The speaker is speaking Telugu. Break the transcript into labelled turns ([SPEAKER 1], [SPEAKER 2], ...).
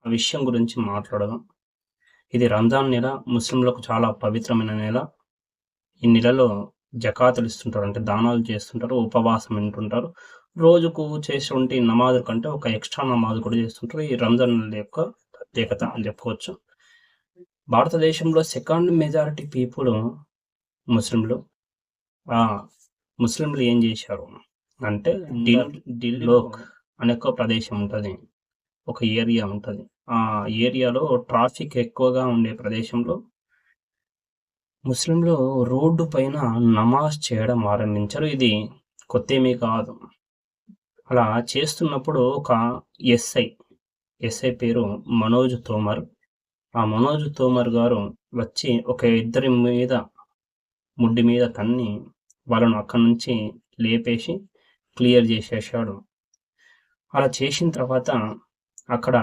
[SPEAKER 1] విషయం గురించి మాట్లాడదాం. ఇది రంజాన్ నెల. ముస్లింలకు చాలా పవిత్రమైన నెల. ఈ నెలలో జకాతులు ఇస్తుంటారు. అంటే దానాలు చేస్తుంటారు. ఉపవాసం ఉంటుంటారు. రోజుకు చేసేటువంటి నమాజుల కంటే ఒక ఎక్స్‌ట్రా నమాజ్ కూడా చేస్తుంటారు. ఈ రంజాన్ నెల యొక్క ప్రత్యేకత అని చెప్పుకోవచ్చు. భారతదేశంలో సెకండ్ మెజారిటీ పీపుల్ ముస్లింలు. ముస్లింలు ఏం చేశారు అంటే ఢిల్లీలోక్ అనే ఒక ప్రదేశం ఉంటది. ఒక ఏరియా ఉంటది. ఆ ఏరియాలో ట్రాఫిక్ ఎక్కువగా ఉండే ప్రదేశంలో ముస్లింలు రోడ్డు పైన నమాజ్ చేయడం ఆరంభించారు. ఇది కొత్తేమీ కాదు. అలా చేస్తున్నప్పుడు ఒక ఎస్ఐ పేరు మనోజ్ తోమర్. ఆ మనోజ్ తోమర్ గారు వచ్చి ఒక ఇద్దరి మీద ముడ్డి మీద తన్ని వాళ్ళను అక్కడి నుంచి లేపేసి క్లియర్ చేసేశాడు. అలా చేసిన తర్వాత అక్కడ